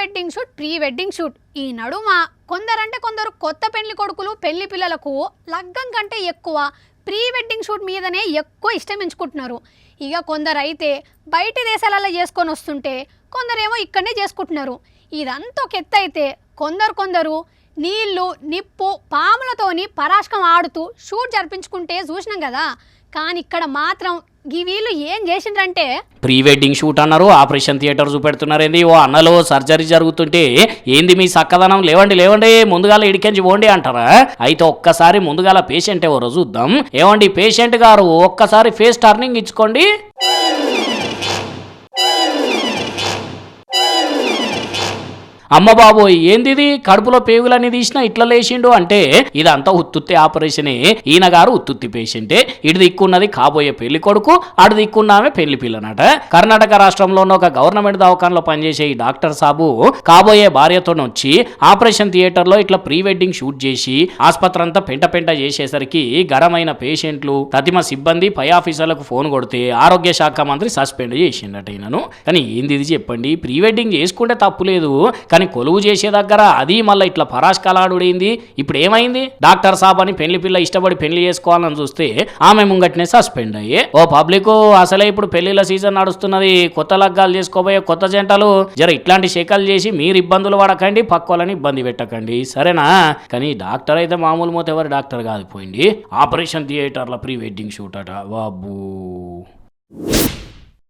Wedding shoot pre wedding shoot ఈ నడుమ కొందరు కొత్త పెళ్లి కొడుకులు పెళ్లి పిల్లలకు లగ్గం కంటే ఎక్కువ ప్రీ వెడ్డింగ్ షూట్ మీదనే ఎక్కువ ఇష్టం ఎంచుకుంటున్నారు. ఇక కొందరు అయితే బయట దేశాలలో చేసుకొని వస్తుంటే కొందరేమో ఇక్కడనే చేసుకుంటున్నారు. ఇదంతా ఒక ఎత్తు అయితే కొందరు నీళ్లు నిప్పు పాములతోని పరాశకం ఆడుతూ షూట్ జరిపించుకుంటే చూసినాం కదా. కానీ ఇక్కడ మాత్రం వీళ్ళు ఏం చేసిండ్రంటే ప్రీ వెడ్డింగ్ షూట్ అన్నారు, ఆపరేషన్ థియేటర్ చూపెడుతున్నారు. ఏంది ఓ అన్నలో సర్జరీ జరుగుతుంటే ఏంది మీ సక్కదనం, లేవండి ముందుగాల ఇడికెంచి పోండి అంటారా? అయితే ఒక్కసారి ముందుగాల పేషెంట్ ఎవరో చూద్దాం. ఏమండి పేషెంట్ గారు ఒక్కసారి ఫేస్ టర్నింగ్ ఇచ్చుకోండి. అమ్మ బాబోయ్ ఏందిది, కడుపులో పేగులన్నీ తీసినా ఇట్లా లేచిండు అంటే ఇదంతా ఉత్తుత్తి ఆపరేషనే. ఈయన గారు ఉత్తుత్తి పేషెంటే. ఇటు దిక్కున్నది కాబోయే పెళ్లి కొడుకు, అటు దిక్కున్నామే పెళ్లి పిల్లనట. కర్ణాటక రాష్ట్రంలో ఉన్న ఒక గవర్నమెంట్ దవాఖానలో పనిచేసే ఈ డాక్టర్ సాబు కాబోయే భార్యతో వచ్చి ఆపరేషన్ థియేటర్ లో ఇట్లా ప్రీ వెడ్డింగ్ షూట్ చేసి ఆసుపత్రి అంతా పెంట చేసేసరికి గరమైన పేషెంట్లు తతిమ సిబ్బంది పై ఆఫీసర్లకు ఫోన్ కొడితే ఆరోగ్య శాఖ మంత్రి సస్పెండ్ చేసిండట ఈయనను. కానీ ఏంది ఇది చెప్పండి, ప్రీ వెడ్డింగ్ చేసుకుంటే తప్పులేదు, కానీ కొలువు చేసే దగ్గర అది మళ్ళీ ఇట్లా పరాష్కలాడుడైంది. ఇప్పుడు ఏమైంది, డాక్టర్ సాబ్ అని పెళ్లి పిల్ల ఇష్టపడి పెళ్లి చేసుకోవాలని చూస్తే ఆమె ముంగట్నే సస్పెండ్ అయ్యే. ఓ పబ్లిక్ అసలే ఇప్పుడు పెళ్లిళ్ళ సీజన్ నడుస్తున్నది, కొత్త లగ్గాలు చేసుకోబోయే కొత్త జంటలు జర ఇట్లాంటి శేఖలు చేసి మీరు ఇబ్బందులు పడకండి, పక్కోళ్ళని ఇబ్బంది పెట్టకండి, సరేనా? కానీ డాక్టర్ అయితే మామూలు మోత ఎవరు డాక్టర్ కాదు పోయింది. ఆపరేషన్ థియేటర్ల ప్రీ వెడ్డింగ్ షూట్ అట బాబు.